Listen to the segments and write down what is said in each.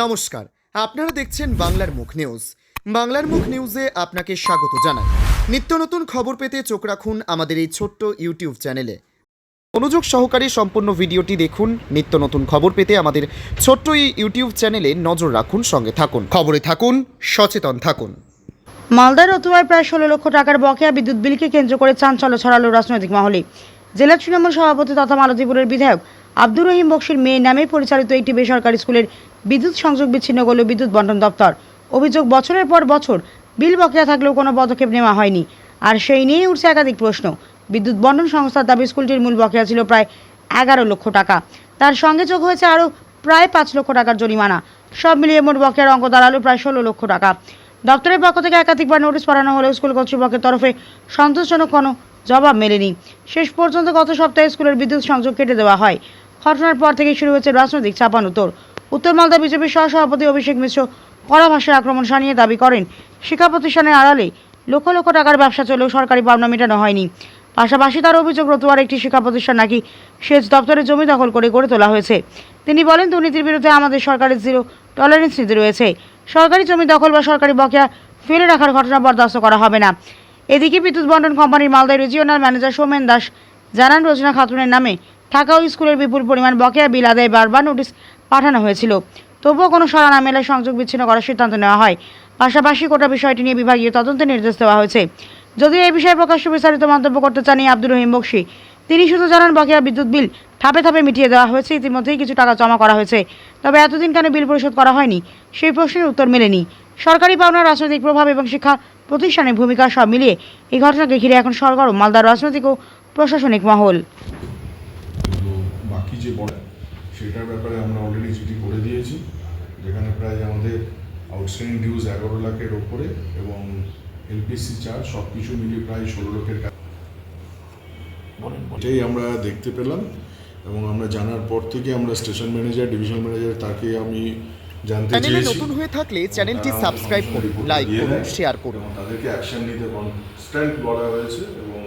নমস্কার, আপনারা দেখছেন বাংলার মুখ নিউজ। বাংলার মুখ নিউজে আপনাকে স্বাগত জানাই। নিত্য নতুন খবর পেতে চোখ রাখুন আমাদের এই ছোট্ট ইউটিউব চ্যানেলে। মনোযোগ সহকারে সম্পূর্ণ ভিডিওটি দেখুন। নিত্য নতুন খবর পেতে আমাদের ছোট্ট এই ইউটিউব চ্যানেলে নজর রাখুন, সঙ্গে থাকুন, খবরে থাকুন, সচেতন থাকুন। মালদার রতুয়ায় প্রায় 16 লক্ষ টাকার বকেয়া বিদ্যুৎ বিলকে কেন্দ্র করে চাঞ্চল্য ছড়ালো রাজনৈতিক মহলে। জেলা তৃণমূল সভাপতি তথা মালতীপুরের বিধায়ক আব্দুর রহিম বক্সির মেয়ের নামে পরিচালিত একটি বেসরকারি স্কুলের বিদ্যুৎ সংযোগ বিচ্ছিন্ন করল বিদ্যুৎ বন্টন দপ্তর। অভিযোগ, বছরের পর বছর বিল বকেয়া থাকলেও কোনো পদক্ষেপ নেওয়া হয়নি। আর সেই নিয়েই উঠছে একাধিক প্রশ্ন। বিদ্যুৎ বন্টন সংস্থার দাবি স্কুলটির মূল বকেয়া ছিল প্রায় 11 লক্ষ টাকা। তার সঙ্গে যোগ হয়েছে আরও প্রায় 5 লক্ষ টাকার জরিমানা। সব মিলিয়ে মোট বকেয়ার অঙ্ক দাঁড়ালো প্রায় 16 লক্ষ টাকা। দপ্তরের পক্ষ থেকে একাধিকবার নোটিশ পাঠানো হলেও স্কুল কর্তৃপক্ষের তরফে সন্তোষজনক কোনো জবাব মেলেনি। শেষ পর্যন্ত গত সপ্তাহে স্কুলের বিদ্যুৎ সংযোগ কেটে দেওয়া হয়। ঘটনার পর থেকেই শুরু হয়েছে রাজনৈতিক চাপানোতর। উত্তর মালদা বিজেপির সহসভাপতি অভিষেক মিশ্র কড়া ভাষায় আক্রমণ শানিয়ে দাবি করেন, শিক্ষা প্রতিষ্ঠানের আড়ালে লক্ষ লক্ষ টাকার ব্যবসা চলেও সরকারি পাওনা মেটানো হয়নি। পাশাপাশি তার অভিযোগ, রতুয়ার একটি শিক্ষা প্রতিষ্ঠান নাকি সেচ দপ্তরের জমি দখল করে গড়ে তোলা হয়েছে। তিনি বলেন, দুর্নীতির বিরুদ্ধে আমাদের সরকারের জিরো টলারেন্স নীতি রয়েছে। সরকারি জমি দখল বা সরকারি বকেয়া ফেলে রাখার ঘটনা বরদাস্ত করা হবে না। এদিকে বিদ্যুৎ বন্টন কোম্পানির মালদায় রিজিওনাল ম্যানেজার সৌমেন দাস জানান, রচনা খাতুনের নামে থাকা ওই স্কুলের বিপুল পরিমাণ বকেয়া বিল আদায়ে বারবার নোটিশ পাঠানো হয়েছিল, তবুও কোনো সাড়া না মেলায় সংযোগ বিচ্ছিন্ন করার সিদ্ধান্ত নেওয়া হয়। পাশাপাশি গোটা বিষয়টি নিয়ে বিভাগীয় তদন্তের নির্দেশ দেওয়া হয়েছে। যদিও এই বিষয়ে প্রকাশ্য বিস্তারিত মন্তব্য করতে চান আব্দুর রহিম বক্সি। তিনি শুধু জানান, বকেয়া বিদ্যুৎ বিল ধাপে ধাপে মিটিয়ে দেওয়া হয়েছে, ইতিমধ্যেই কিছু টাকা জমা করা হয়েছে। তবে এতদিন কেন বিল পরিশোধ করা হয়নি সেই প্রশ্নের উত্তর মেলেনি। সরকারি পাওনা, রাজনৈতিক প্রভাব এবং শিক্ষা প্রতিষ্ঠানের ভূমিকা সব মিলিয়ে এই ঘটনাকে ঘিরে এখন সরগরম মালদার রাজনৈতিক ও প্রশাসনিক মহল। বাকি যে বড় সেটার ব্যাপারে আমরা অলরেডি চিঠি করে দিয়েছি, যেখানে প্রায় আমাদের আউটস্ট্যান্ডিং ডিউজ 11 লাখের ওপরে এবং এলপিসি চার্জ সব কিছু মিলিয়ে প্রায় 16 লক্ষের কাছে। এটাই আমরা দেখতে পেলাম এবং আমরা জানার পর থেকে আমরা স্টেশন ম্যানেজার, ডিভিশন ম্যানেজার, তাকে আমি জানতে চেয়েছি। চ্যানেলে নতুন হয়ে থাকলে চ্যানেলটি সাবস্ক্রাইব করুন, লাইক করুন, শেয়ার করুন। তাদেরকে অ্যাকশন নিতে কনস্ট্যান্ট বলা হয়েছে এবং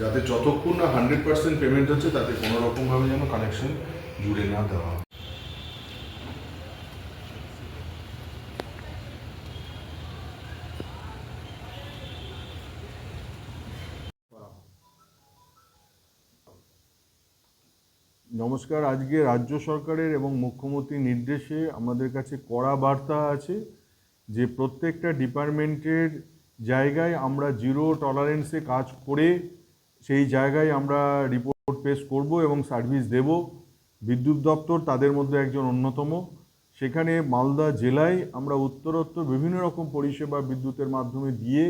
যাতে যতক্ষণ না 100% পেমেন্ট হচ্ছে তাতে কোনো রকমভাবে যেন কানেকশন জুড়ে না দেওয়া হয়। নমস্কার। আজকে রাজ্য সরকারের এবং মুখ্যমন্ত্রীর নির্দেশে আমাদের কাছে কড়া বার্তা আছে যে প্রত্যেকটা ডিপার্টমেন্টের জায়গায় আমরা জিরো টলারেন্সে কাজ করে সেই জায়গায় আমরা রিপোর্ট পেশ করব এবং সার্ভিস দেব। বিদ্যুৎ দপ্তর তাদের মধ্যে একজন অন্যতম। সেখানে মালদা জেলায় আমরা উত্তরোত্তর বিভিন্ন রকম পরিষেবা বিদ্যুতের মাধ্যমে দিয়ে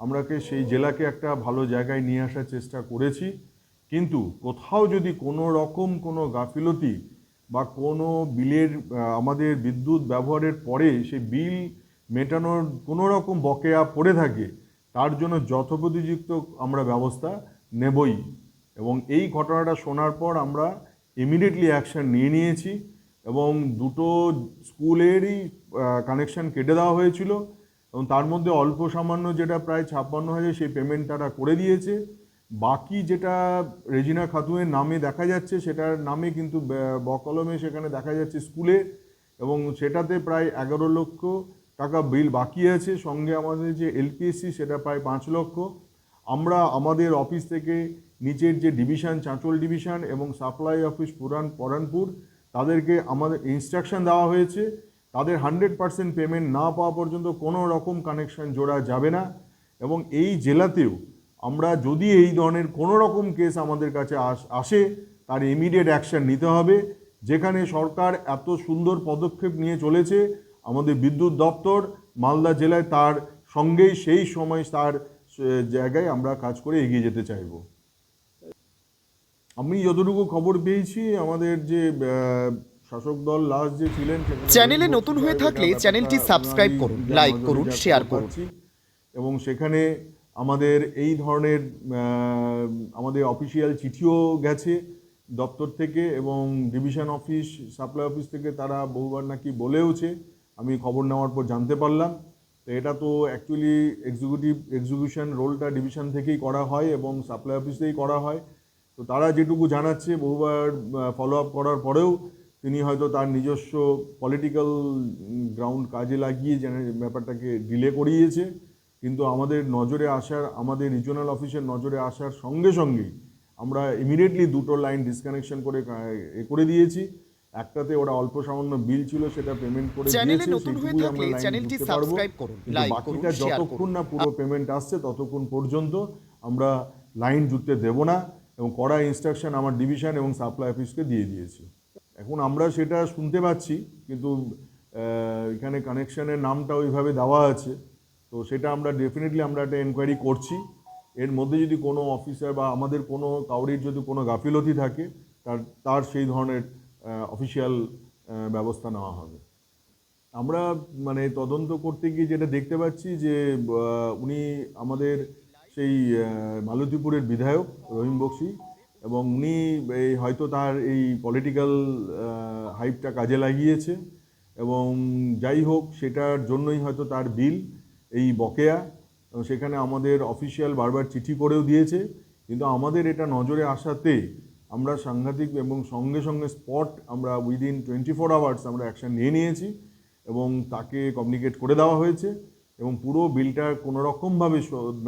আমরাকে সেই জেলাকে একটা ভালো জায়গায় নিয়ে আসার চেষ্টা করেছি। কিন্তু কোথাও যদি কোনো রকম কোনো গাফিলতি বা কোনো বিলের আমাদের বিদ্যুৎ ব্যবহারের পরে সেই বিল মেটানোর কোনো রকম বকেয়া পড়ে থাকে, তার জন্য যথোপযুক্ত আমরা ব্যবস্থা নেবই। এবং এই ঘটনাটা শোনার পর আমরা ইমিডিয়েটলি অ্যাকশন নিয়েছি এবং দুটো স্কুলেরই কানেকশন কেটে দেওয়া হয়েছিল এবং তার মধ্যে অল্প সামান্য যেটা প্রায় 56,000 সেই পেমেন্ট তারা করে দিয়েছে। বাকি যেটা রেজিনা খাতুনের নামে দেখা যাচ্ছে সেটার নামে কিন্তু বকলমে সেখানে দেখা যাচ্ছে স্কুলে, এবং সেটাতে প্রায় 11 লক্ষ টাকা বিল বাকি আছে। সঙ্গে আমাদের যে এলপিএসসি সেটা প্রায় 5 লক্ষ। আমরা আমাদের অফিস থেকে নিচের যে ডিভিশন, চাঁচল ডিভিশন এবং সাপ্লাই অফিস পরানপুর, তাদেরকে আমাদের ইনস্ট্রাকশন দেওয়া হয়েছে তাদের 100% পেমেন্ট না পাওয়া পর্যন্ত কোনো রকম কানেকশন জোড়া যাবে না। এবং এই জেলাতেও আমরা যদি এই ধরনের কোনো রকম কেস আমাদের কাছে আসে তার ইমিডিয়েট অ্যাকশন নিতে হবে। যেখানে সরকার এত সুন্দর পদক্ষেপ নিয়ে চলেছে, আমাদের বিদ্যুৎ দপ্তর মালদা জেলায় তার সঙ্গেই সেই সময় তার জায়গায় আমরা কাজ করে এগিয়ে যেতে চাইব। আমি যতটুকু খবর পেয়েছি আমাদের যে শাসক দল লাস্ট যে ছিলেন, চ্যানেলে নতুন হয়ে থাকলে চ্যানেলটি সাবস্ক্রাইব করুন, লাইক করুন, শেয়ার করুন। এবং সেখানে আমাদের এই ধরনের আমাদের অফিসিয়াল চিঠিও গেছে দপ্তর থেকে এবং ডিভিশন অফিস, সাপ্লাই অফিস থেকে তারা বহুবার নাকি বলেওছে, আমি খবর নেওয়ার পর জানতে পারলাম। তো এটা তো অ্যাকচুয়ালি এক্সিকিউশন রোলটা ডিভিশন থেকেই করা হয় এবং সাপ্লাই অফিস থেকেই করা হয়। তো তারা যেটুকু জানাচ্ছে বহুবার ফলো আপ করার পরেও তিনি হয়তো তার নিজস্ব পলিটিক্যাল গ্রাউন্ড কাজে লাগিয়ে যেন ব্যাপারটাকে ডিলে করিয়েছে, কিন্তু আমাদের নজরে আসার, আমাদের রিজিওনাল অফিসের নজরে আসার সঙ্গে সঙ্গেই আমরা ইমিডিয়েটলি দুটো লাইন ডিসকানেকশন করে দিয়েছি। একটাতে ওরা অল্প সামান্য বিল ছিল, সেটা পেমেন্ট করে চ্যানেলে দিয়েছে, নতুন হয়ে সেইটুকুই থাকলে আমরা লাইন চ্যানেলটি ঢুকতে পারবো। সাবস্ক্রাইব করুন, কিন্তু লাইক করুন, বাকিটা শেয়ার যতক্ষণ করুন। না পুরো পেমেন্ট আসছে ততক্ষণ পর্যন্ত আমরা লাইন জুড়তে দেব না, এবং কড়া ইনস্ট্রাকশন আমার ডিভিশন এবং সাপ্লাই অফিসকে দিয়ে দিয়েছি। এখন আমরা সেটা শুনতে পাচ্ছি, কিন্তু এখানে কানেকশনের নামটা ওইভাবে দেওয়া আছে, তো সেটা আমরা ডেফিনেটলি আমরা একটা এনকোয়ারি করছি। এর মধ্যে যদি কোনো অফিসার বা আমাদের কোনো কাউরির যদি কোনো গাফিলতি থাকে, তার সেই ধরনের অফিসিয়াল ব্যবস্থা নেওয়া হবে। আমরা মানে তদন্ত করতে গিয়ে যেটা দেখতে পাচ্ছি যে উনি আমাদের সেই মালতীপুরের বিধায়ক রহিম বক্সি, এবং উনি হয়তো তার এই পলিটিক্যাল হাইপটা কাজে লাগিয়েছে, এবং যাই হোক সেটার জন্যই হয়তো তার বিল এই বকেয়া, সেখানে আমাদের অফিসিয়াল বারবার চিঠি করেও দিয়েছে, কিন্তু আমাদের এটা নজরে আসাতে আমরা সাংঘাতিক এবং সঙ্গে সঙ্গে স্পট আমরা উইদিন 24 আওয়ার্স আমরা অ্যাকশন নিয়েছি, এবং তাকে কমিউনিকেট করে দেওয়া হয়েছে, এবং পুরো বিলটা কোনো রকমভাবে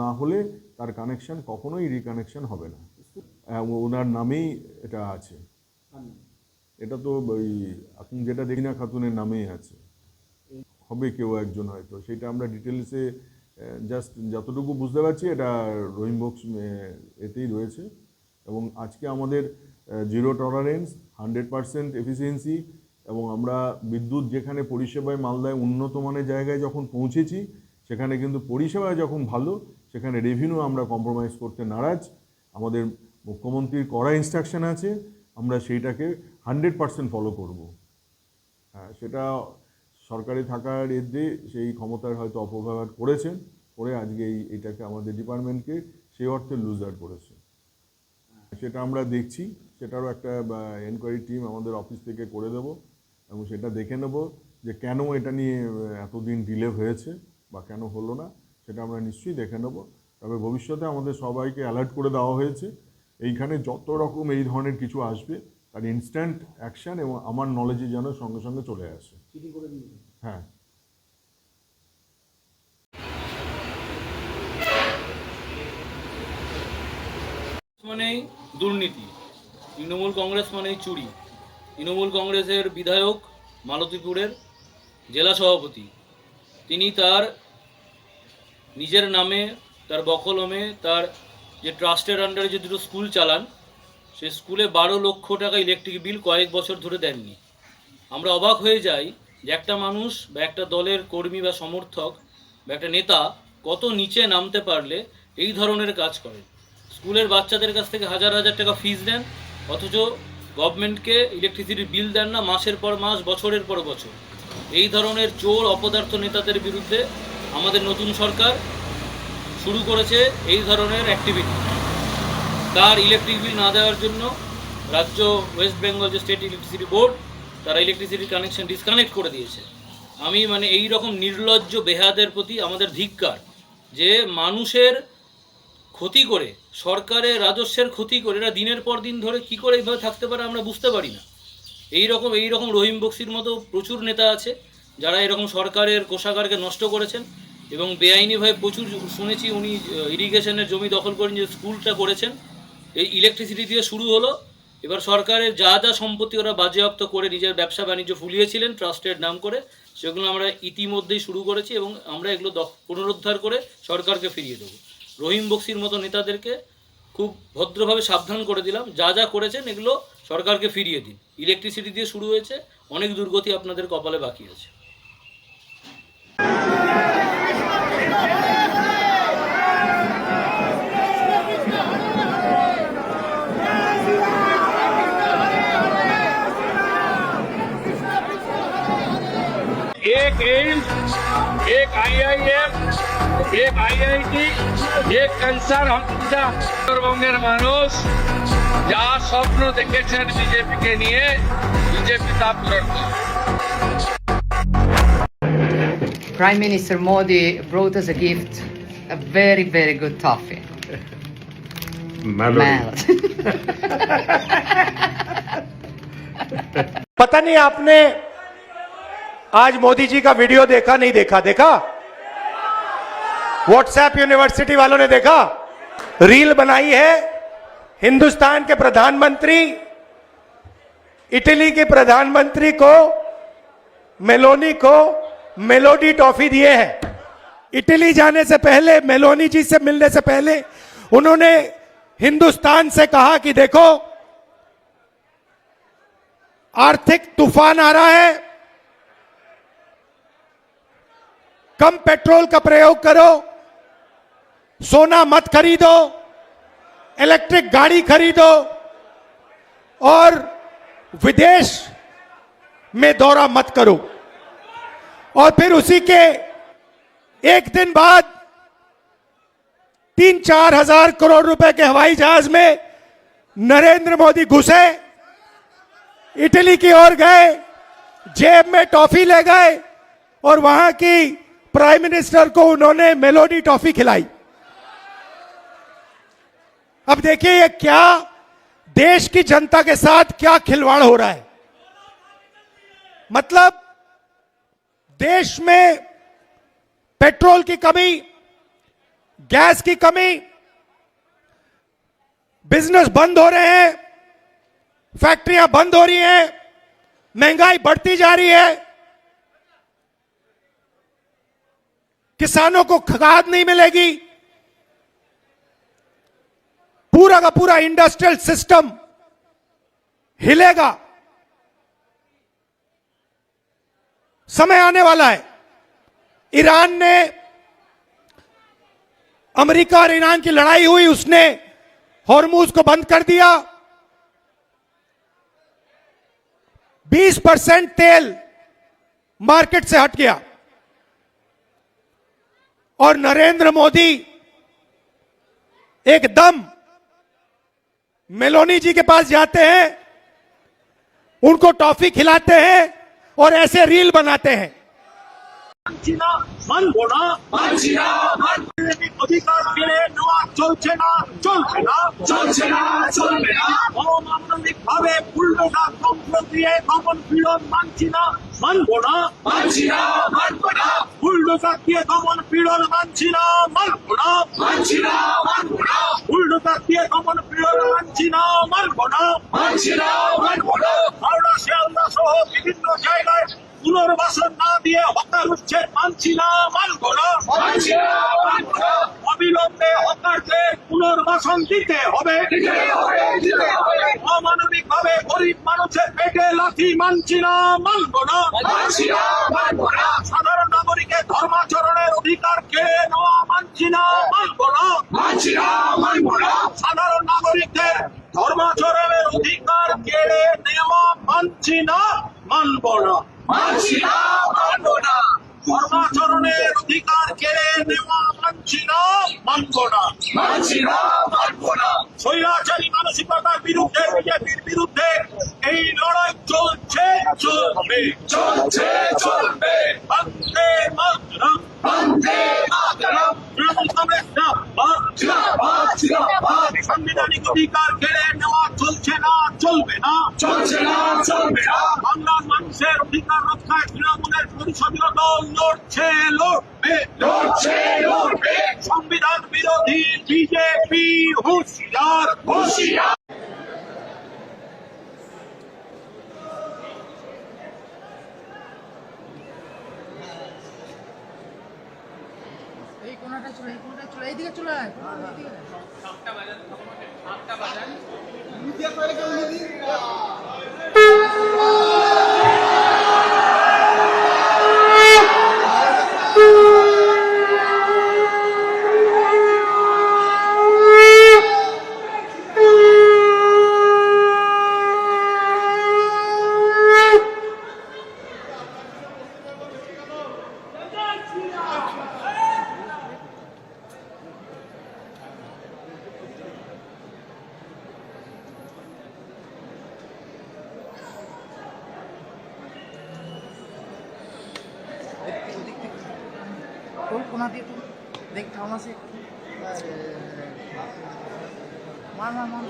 না হলে তার কানেকশন কখনোই রিকানেকশন হবে না। ওনার নামেই এটা আছে, এটা তো ওই এখন যেটা দেখিনা খাতুনের নামেই আছে, হবে কেউ একজন হয়তো, সেটা আমরা ডিটেলসে জাস্ট যতটুকু বুঝতে পারছি এটা রহিম বক্স এতেই রয়েছে। এবং আজকে আমাদের 0 টলারেন্স, 100% এফিসিয়েন্সি, এবং আমরা বিদ্যুৎ যেখানে পরিষেবায় মালদায় উন্নত মানের জায়গায় যখন পৌঁছেছি, সেখানে কিন্তু পরিষেবায় যখন ভালো, সেখানে রেভিনিউ আমরা কম্প্রোমাইজ করতে নারাজ। আমাদের মুখ্যমন্ত্রীর কড়া ইনস্ট্রাকশন আছে, আমরা সেইটাকে 100% ফলো করব। হ্যাঁ, সেটা সরকারি থাকার এতে সেই ক্ষমতার হয়তো অপব্যবহার করেছেন, করে আজকে এইটাকে আমাদের ডিপার্টমেন্টকে সেই অর্থে লুজার করেছে। সেটা আমরা দেখছি, সেটারও একটা এনকোয়ারি টিম আমাদের অফিস থেকে করে দেব, এবং সেটা দেখে নেব যে কেন এটা নিয়ে এতদিন ডিলে হয়েছে বা কেন হলো না, সেটা আমরা নিশ্চয়ই দেখে নেব। তবে ভবিষ্যতে আমাদের সবাইকে অ্যালার্ট করে দেওয়া হয়েছে, এইখানে যত রকম এই ধরনের কিছু আসবে তার ইনস্ট্যান্ট অ্যাকশন এবং আমার নলেজে যেন সঙ্গে সঙ্গে চলে আসে। হ্যাঁ, মানেই দুর্নীতি, তৃণমূল কংগ্রেস মানেই চুরি। তৃণমূল কংগ্রেসের বিধায়ক, মালতীপুরের জেলা সভাপতি, তিনি তার নিজের নামে, তার বকলমে, তার যে ট্রাস্টের আন্ডারে যে দুটো স্কুল চালান, সে স্কুলে 12 লক্ষ টাকা ইলেকট্রিক বিল কয়েক বছর ধরে দেননি। আমরা অবাক হয়ে যাই যে একটা মানুষ বা একটা দলের কর্মী বা সমর্থক বা একটা নেতা কত নিচে নামতে পারলে এই ধরনের কাজ করেন। স্কুলের বাচ্চাদের কাছ থেকে হাজার হাজার টাকা ফিস দেন, অথচ গভর্নমেন্টকে ইলেকট্রিসিটির বিল দেন না, মাসের পর মাস, বছরের পর বছর। এই ধরনের চোর অপদার্থ নেতাদের বিরুদ্ধে আমাদের নতুন সরকার শুরু করেছে এই ধরনের অ্যাক্টিভিটি। তার ইলেকট্রিক বিল না দেওয়ার জন্য রাজ্য ওয়েস্ট বেঙ্গল যে স্টেট ইলেকট্রিসিটি বোর্ড, তারা ইলেকট্রিসিটি কানেকশন ডিসকানেক্ট করে দিয়েছে। আমি এই রকম নির্লজ্জ বেহাদের প্রতি আমাদের ধিক্কার, যে মানুষের ক্ষতি করে, সরকারের রাজস্বের ক্ষতি করে এরা দিনের পর দিন ধরে কি করে এইভাবে থাকতে পারে আমরা বুঝতে পারি না। এই রকম রহিম বক্সির মতো প্রচুর নেতা আছে যারা এরকম সরকারের কোষাগারকে নষ্ট করেছেন, এবং বেআইনিভাবে প্রচুর শুনেছি উনি ইরিগেশনের জমি দখল করেন, যে স্কুলটা করেছেন। এই ইলেকট্রিসিটি দিয়ে শুরু হলো, এবার সরকারের যা যা সম্পত্তি ওরা বাজেয়াপ্ত করে নিজের ব্যবসা বাণিজ্য ফুলিয়েছিলেন ট্রাস্টের নাম করে, সেগুলো আমরা ইতিমধ্যেই শুরু করেছি, এবং আমরা এগুলো পুনরুদ্ধার করে সরকারকে ফিরিয়ে দেবো। রহিম বক্সির মতো নেতাদেরকে খুব ভদ্রভাবে সাবধান করে দিলাম, যা যা করেছেন এগুলো সরকারকে ফিরিয়ে দিন। ইলেকট্রিসিটি দিয়ে শুরু হয়েছে, অনেক দুর্গতি আপনাদের কপালে বাকি আছে। एक एम्स, एक आईआईएम, एक आईआईटी, एक ক্যান্সার হসপিটাল। উত্তরবঙ্গের মানুষ যা স্বপ্ন দেখেছেন বিজেপিকে নিয়ে, বিজেপি তা পূরণ করবে। Prime Minister Modi brought us a gift, a very, very good toffee. Mallory. पता नहीं आपने आज मोदी जी का वीडियो देखा नहीं देखा? देखा? व्हाट्सएप यूनिवर्सिटी वालों ने देखा? रील बनाई है हिंदुस्तान के प्रधानमंत्री इटली के प्रधानमंत्री को, मेलोनी को मेलोडी टॉफी दिए हैं। इटली जाने से पहले, मेलोनी जी से मिलने से पहले उन्होंने हिंदुस्तान से कहा कि देखो आर्थिक तूफान आ रहा है, कम पेट्रोल का प्रयोग करो, सोना मत खरीदो, इलेक्ट्रिक गाड़ी खरीदो और विदेश में दौरा मत करो। और फिर उसी के एक दिन बाद 3-4 हजार करोड़ रुपए के हवाई जहाज में नरेंद्र मोदी घुसे, इटली की ओर गए, जेब में टॉफी ले गए और वहां की प्राइम मिनिस्टर को उन्होंने मेलोडी टॉफी खिलाई। अब देखिए ये क्या देश की जनता के साथ क्या खिलवाड़ हो रहा है। मतलब देश में पेट्रोल की कमी, गैस की कमी, बिजनेस बंद हो रहे हैं, फैक्ट्रियां बंद हो रही हैं, महंगाई बढ़ती जा रही है, किसानों को खाद नहीं मिलेगी, पूरा का पूरा इंडस्ट्रियल सिस्टम हिलेगा। समय आने वाला है। ईरान ने, अमेरिका और ईरान की लड़ाई हुई, उसने हॉर्मुज को बंद कर दिया। 20% तेल मार्केट से हट गया और नरेंद्र मोदी एकदम मेलोनी जी के पास जाते हैं, उनको टॉफी खिलाते हैं और ऐसे रील बनाते हैं। অধিকার কেড়ে নেওয়া চলছে না, চলবে না, চলছে না, চলবে না। অমানবিক ভাবে বুলডোজার তন্ত্র দিয়ে দমন পীড়ন মানছি না, মানবো না, মানছি না, মানবো না। বুলডোজার দিয়ে দমন পীড়ন মানছি না, মানবো না, মানছি না, মানবো না। বুলডোজার দিয়ে দমন পীড়ন মানছি না, মানবো না, মানছি না, মানবো না। হাওড়া, শিয়ালদা সহ বিভিন্ন জায়গায় পুনর্বাসন না দিয়ে হকার উচ্ছেদ মানছি না, মানবো না, মানছি না, মানবো না। অবিলম্বে হকারদের পুনর্বাসন দিতে হবে, অমানবিক ভাবে গরিব মানুষের পেটে লাথি মানছি না, মানবো না, মানছি না, মানবো না। সাধারণ নাগরিকের ধর্মাচরণের অধিকার কেড়ে নেওয়া মানছি না, মানবো না, মানছি না, মানবো না। সাধারণ নাগরিকদের ধর্মাচরণের অধিকার কেড়ে নেওয়া মানছি না, মানবো না, মানছি না, মানবো না। ধর্মাচরণের অধিকার কেড়ে নেওয়া মানছি না, মানবো না, মানছি না, মানবো না। স্বৈরাচারী মানসিকতার বিরুদ্ধে, বিজেপির বিরুদ্ধে এই লড়াই চলছে, চলবে, চলছে, চলবে। বন্দে মাতরম, বন্দে মাতরম। তৃণমূল কংগ্রেস জিন্দাবাদ, জিন্দাবাদ, জিন্দাবাদ। সাংবিধানিক অধিকার কেড়ে নেওয়া চলছে না, চলবে না, চলছে না, চলবে না। বাংলার মানুষের অধিকার রক্ষায় তৃণমূলের পরিষদীয় দল লড়ছে, লড়বে, লড়ছে, লড়বে। সংবিধান বিরোধী বিজেপি হুঁশিয়ার, হুঁশিয়ার। এই কোনাটা চলে, এই কোনাটা চলে, এইদিকে চলে আয়। কোন কোনা দিয়ে তুই দেখ থামাসে মার মার মার।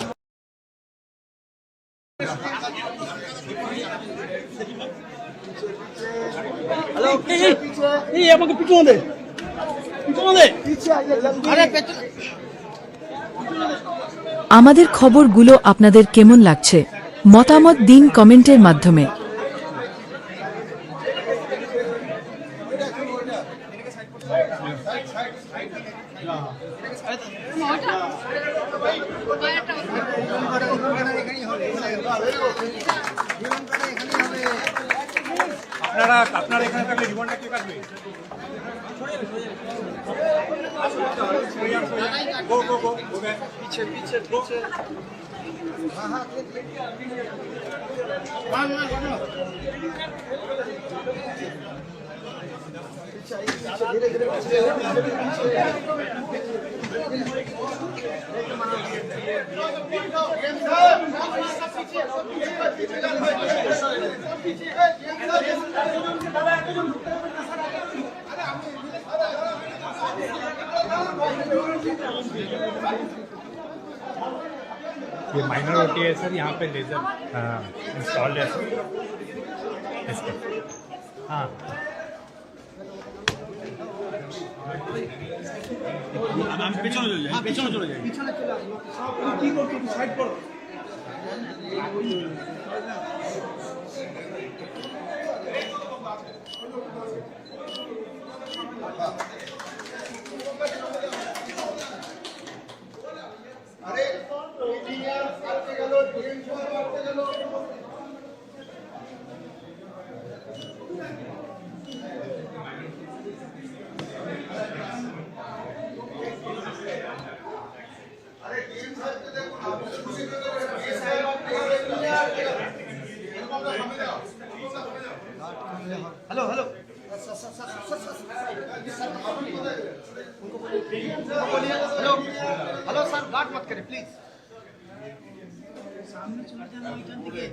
আমাদের খবরগুলো আপনাদের কেমন লাগছে মতামত দিন কমেন্টের মাধ্যমে। আপনারা এখানে থাকলে জীবনটা কে কাটবে? ये माइनर होती है सर, यहाँ पे लेजर इंस्टॉल्ड है सर इसका। हाँ পিছনে চলে যাই, পিছনে চলে যাই, পিছনে চলে আসবো। কি করছো সাইড করো। Hello hello hello hello sir, guard मत करें प्लीज। सामने चले जाना ওইখান থেকে।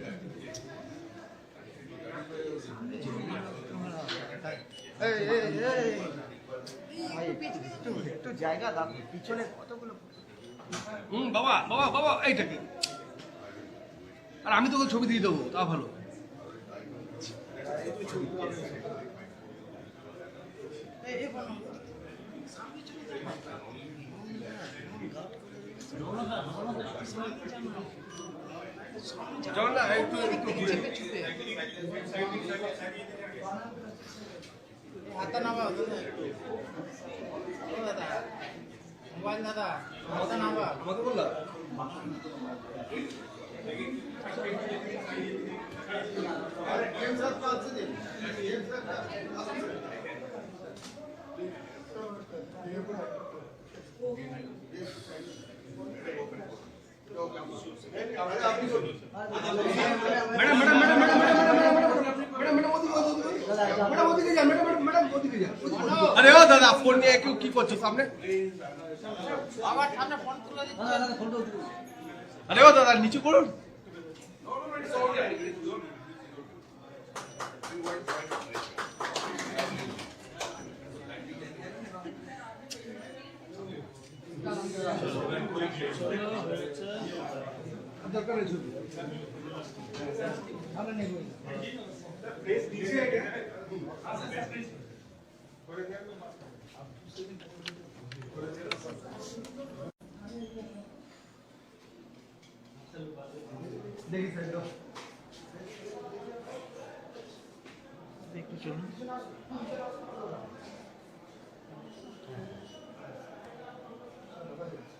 এই এই এই ভাই একটু জায়গা দাও, পিছনে কতগুলো। বাবা বাবা বাবা এইটা কি? আর আমি তোকে ছবি দিয়ে দেবো, তা ভালো। হাতা নামা দাদা, মোবাইল দাদা, হাতা নামা আমাকে বললা। আরে ও দাদা, ফোন নিয়ে কেউ কি করছো সামনে? আবার সামনে ফোন তুলে দিচ্ছে। আরে ও দাদা, নিচু করুন। দরকার নেই ছবি। আমরা নেব। প্লেস দিছে है क्या? देखिए सर, देखो चलो।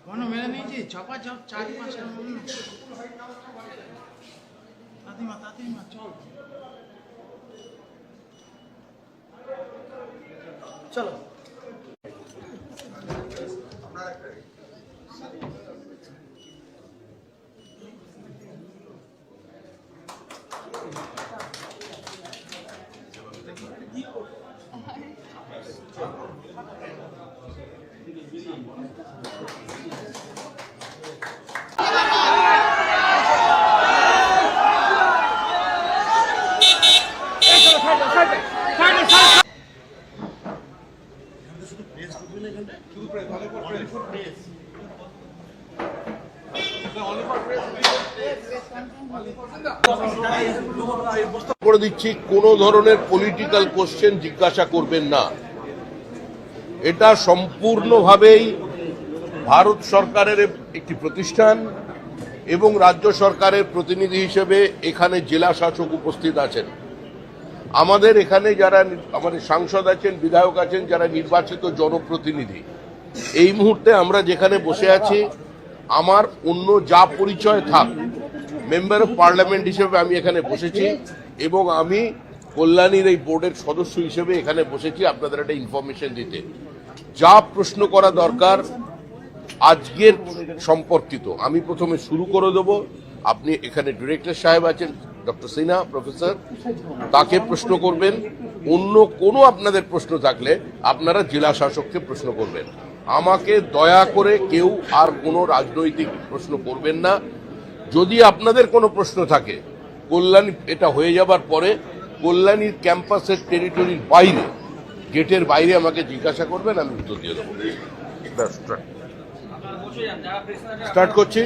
কোনো মেলা নেই যে চাপা চাপ 4-5টা তাতিমা চল চলো। Only for press. করে দিচ্ছি, কোনো ধরনের পলিটিক্যাল কোশ্চেন জিজ্ঞাসা করবেন না। এটা সম্পূর্ণভাবেই ভারত সরকারের একটি প্রতিষ্ঠান এবং রাজ্য সরকারের প্রতিনিধি হিসেবে এখানে জেলা শাসক উপস্থিত আছেন। আমাদের এখানে যারা আমাদের সাংসদ আছেন, বিধায়ক আছেন, যারা নির্বাচিত জনপ্রতিনিধি, এই মুহূর্তে আমরা যেখানে বসে আছি, আমার অন্য যা পরিচয় থাক, মেম্বার অফ পার্লামেন্ট হিসেবে আমি এখানে বসেছি এবং আমি কল্যাণীর এই বোর্ডের সদস্য হিসেবে এখানে বসেছি আপনাদের একটা ইনফরমেশন দিতে। যা প্রশ্ন করা দরকার আজকের সম্পর্কিত আমি প্রথমে শুরু করে দেব। আপনি এখানে ডিরেক্টর সাহেব আছেন ডক্টর সিনহা প্রফেসর, তাকে প্রশ্ন করবেন। অন্য কোনো আপনাদের প্রশ্ন থাকলে আপনারা জেলা শাসককে প্রশ্ন করবেন। আমাকে দয়া করে কেউ আর কোনো রাজনৈতিক প্রশ্ন করবেন না। যদি আপনাদের কোনো প্রশ্ন থাকে কল্যাণী এটা হয়ে যাবার পরে কল্যাণীর ক্যাম্পাসের টেরিটরির বাইরে, গেটের বাইরে আমাকে জিজ্ঞাসা করবেন, আমি উত্তর দিয়ে দেবো। স্টার্ট করছি।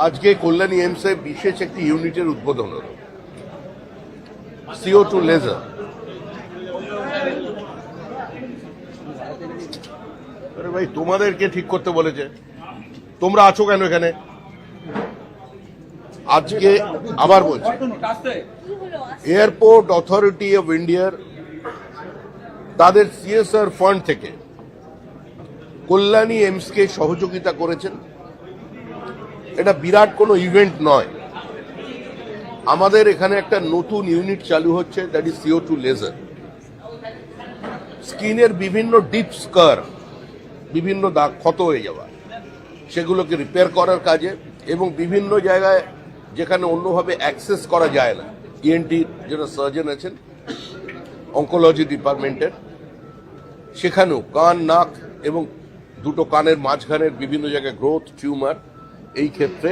আজকে কল্যাণী এইমসে বিশেষ একটি ইউনিটের উদ্বোধন হল, CO2 লেজার। আরে ভাই, তোমাদেরকে ঠিক করতে বলেছে, তোমরা আছো কেন এখানে? আজকে আবার বলছি, এয়ারপোর্ট অথরিটি অফ ইন্ডিয়ার তাদের CSR ফান্ড থেকে কল্যাণী এইমসকে সহযোগিতা করেছেন। এটা বিরাট কোনো ইভেন্ট নয়। আমাদের এখানে একটা নতুন ইউনিট চালু হচ্ছে, দ্যাট ইজ CO2 লেজার। স্কিনের বিভিন্ন ডিপ স্কার, বিভিন্ন দাগ, ক্ষত হয়ে যাওয়া, সেগুলোকে রিপেয়ার করার কাজে এবং বিভিন্ন জায়গায় যেখানে অন্যভাবে অ্যাক্সেস করা যায় না, ENT যারা সার্জন আছেন অঙ্কোলজি ডিপার্টমেন্টের, সেখানেও কান, নাক এবং দুটো কানের মাঝখানের বিভিন্ন জায়গায় গ্রোথ, টিউমার, এই ক্ষেত্রে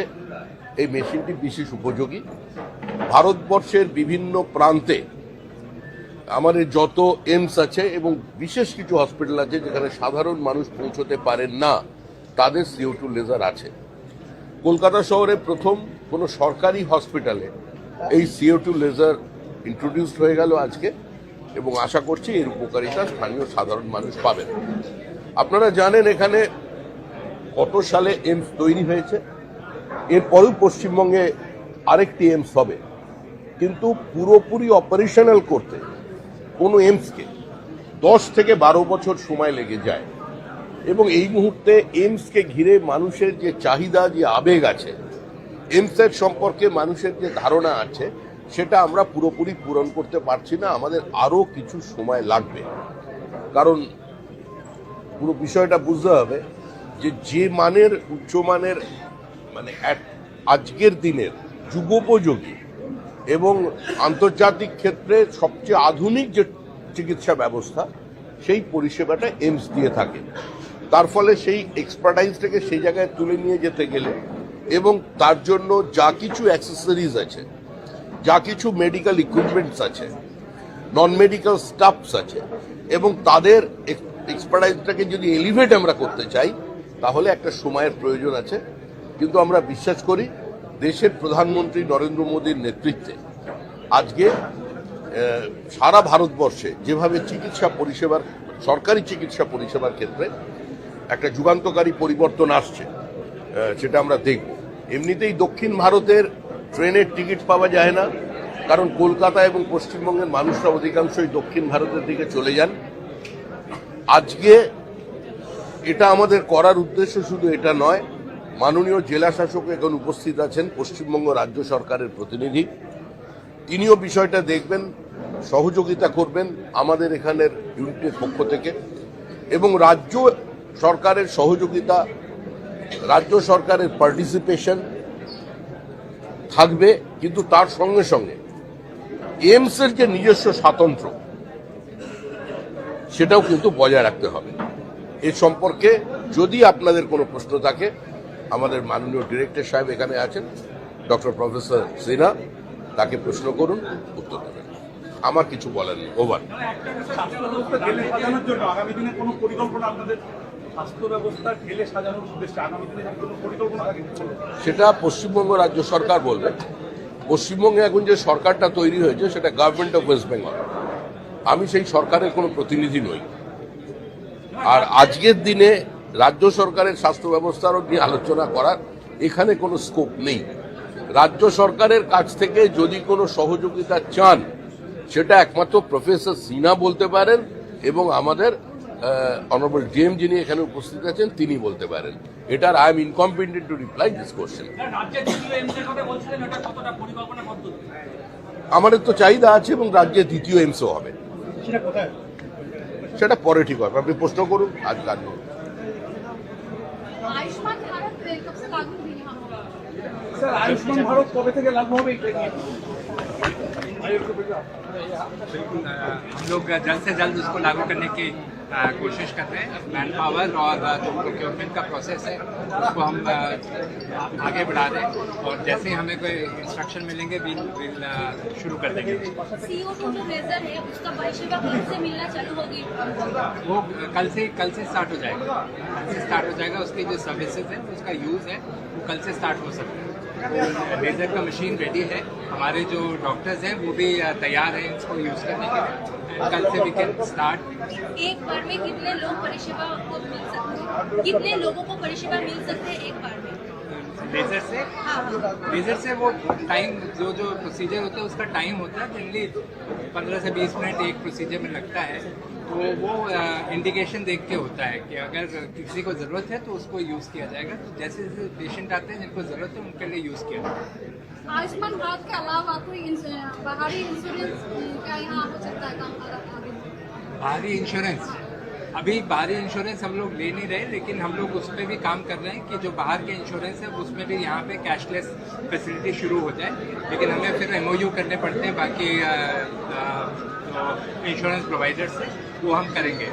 এই মেশিনটি বিশেষ উপযোগী। ভারতবর্ষের বিভিন্ন প্রান্তে আমাদের যত এইমস আছে এবং বিশেষ কিছু হসপিটাল আছে যেখানে সাধারণ মানুষ পৌঁছতে পারেন না, তাদের CO2 লেজার আছে। কলকাতা শহরে প্রথম কোনো সরকারি হসপিটালে এই CO2 লেজার ইন্ট্রোডিউসড হয়ে গেল আজকে এবং আশা করছি এর উপকারিতা স্থানীয় সাধারণ মানুষ পাবেন। আপনারা জানেন এখানে কত সালে এইমস তৈরি হয়েছে, এরপরেও পশ্চিমবঙ্গে আরেকটি এইমস হবে, কিন্তু পুরোপুরি অপারেশনাল করতে কোনো এইমসকে 10 থেকে 12 বছর সময় লেগে যায় এবং এই মুহূর্তে এইমসকে ঘিরে মানুষের যে চাহিদা, যে আবেগ আছে, এইমসের সম্পর্কে মানুষের যে ধারণা আছে, সেটা আমরা পুরোপুরি পূরণ করতে পারছি না। আমাদের আরও কিছু সময় লাগবে, কারণ পুরো বিষয়টা বুঝতে হবে যে মানের, উচ্চমানের, মানে আজকের দিনের যুগোপযোগী এবং আন্তর্জাতিক ক্ষেত্রে সবচেয়ে আধুনিক যে চিকিৎসা ব্যবস্থা, সেই পরিষেবাটা এইমস দিয়ে থাকে। তার ফলে সেই এক্সপার্টাইজটাকে সেই জায়গায় তুলে নিয়ে যেতে গেলে এবং তার জন্য যা কিছু অ্যাক্সেসরিজ আছে, যা কিছু মেডিকেল ইকুইপমেন্টস আছে, নন মেডিকেল স্টাফস আছে, এবং তাদের এক্সপার্টাইজটাকে যদি এলিভেট আমরা করতে চাই তাহলে একটা সময়ের প্রয়োজন আছে। কিন্তু আমরা বিশ্বাস করি দেশের প্রধানমন্ত্রী নরেন্দ্র মোদীর নেতৃত্বে আজকে সারা ভারতবর্ষে যেভাবে চিকিৎসা পরিষেবার, সরকারি চিকিৎসা পরিষেবার ক্ষেত্রে একটা যুগান্তকারী পরিবর্তন আসছে, সেটা আমরা দেখব। এমনিতেই দক্ষিণ ভারতের ট্রেনের টিকিট পাওয়া যায় না, কারণ কলকাতা এবং পশ্চিমবঙ্গের মানুষরা অধিকাংশই দক্ষিণ ভারতের দিকে চলে যান। আজকে এটা আমাদের করার উদ্দেশ্য শুধু এটা নয়, মাননীয় জেলা শাসক এখন উপস্থিত আছেন, পশ্চিমবঙ্গ রাজ্য সরকারের প্রতিনিধি, তিনিও বিষয়টা দেখবেন, সহযোগিতা করবেন আমাদের এখানের ইউনিটের পক্ষ থেকে, এবং রাজ্য সরকারের সহযোগিতা, রাজ্য সরকারের পার্টিসিপেশন থাকবে। কিন্তু তার সঙ্গে সঙ্গে এইমসের যে নিজস্ব স্বাতন্ত্র্য, সেটাও কিন্তু বজায় রাখতে হবে। এ সম্পর্কে যদি আপনাদের কোনো প্রশ্ন থাকে, আমাদের মাননীয় ডিরেক্টর সাহেব এখানে আছেন, ডক্টর প্রফেসর সিনহা, তাকে প্রশ্ন করুন, উত্তর দেবেন। আমার কিছু বলার নেই। ওভার। স্বাস্থ্য ব্যবস্থা ঢেলে সাজানোর উদ্দেশ্যে আগামী দিনে কোনো পরিকল্পনা থাকে? সেটা পশ্চিমবঙ্গ রাজ্য সরকার বলবে। পশ্চিমবঙ্গে এখন যে সরকারটা তৈরি হয়েছে সেটা গভর্নমেন্ট অফ ওয়েস্ট বেঙ্গল, আমি সেই সরকারের কোনো প্রতিনিধি নই। আর আজকের দিনে রাজ্য সরকারের স্বাস্থ্য ব্যবস্থার নিয়ে আলোচনা করার এখানে কোনো স্কোপ নেই। রাজ্য সরকারের কাছ থেকে যদি কোনো সহযোগিতা চান সেটা একমাত্র প্রফেসর সিনহা বলতে পারেন এবং আমাদের অনারেবল ডিএম যিনি এখানে উপস্থিত আছেন তিনি বলতে পারেন। এটার I am incompetent to reply this question. আমাদের তো চাহিদা আছে এবং রাজ্যের দ্বিতীয় এমসও হবে, সেটা পরে ঠিক হবে। আপনি প্রশ্ন করুন, আজ কাজ করুন। স্যার আয়ুষ্মান ভারত কবে থেকে লাগু হবে? हम लोग जल्द से जल्द उसको लागू करने की कोशिश कर रहे हैं। मैन पावर और जो प्रोक्योरमेंट का प्रोसेस है उसको हम आगे बढ़ा रहे हैं और जैसे ही हमें कोई इंस्ट्रक्शन मिलेंगे बिल शुरू कर देंगे। CO2 जो लेजर है उसका परिषेवा कब से मिलना चालू होगी? वो कल से स्टार्ट हो जाएगा। कल से स्टार्ट हो जाएगा। उसकी जो सर्विसेज है उसका यूज़ है वो कल से स्टार्ट हो सकता है। लेजर का मशीन रेडी है, हमारे जो डॉक्टर्स हैं वो भी तैयार हैं इसको यूज़ करने के लिए। कल से वी कैन स्टार्ट। एक बार में कितने लोग परिषेवा को मिल सकते हैं? कितने लोगों को परिषेवा मिल सकते हैं एक बार में? लेजर से वो टाइम जो प्रोसीजर होता है उसका टाइम होता है, जनरली 15 से 20 मिनट एक प्रोसीजर में लगता है। तो वो इंडिकेशन देख के होता है कि अगर किसी को ज़रूरत है तो उसको यूज़ किया जाएगा। तो जैसे जैसे पेशेंट आते हैं जिनको ज़रूरत है उनके लिए यूज़ किया जाएगा। आयुष्मान भारत के अलावा कोई बाहरी इंश्योरेंस क्या यहाँ हो सकता है काम आगे? बाहरी इंश्योरेंस अभी बाहरी इंश्योरेंस हम लोग ले नहीं रहे, लेकिन हम लोग उस पर भी काम कर रहे हैं कि जो बाहर के इंश्योरेंस है उसमें भी यहाँ पे कैशलेस फैसिलिटी शुरू हो जाए। लेकिन हमें फिर MOU करने पड़ते हैं बाकी इंश्योरेंस प्रोवाइडर से, वो हम करेंगे।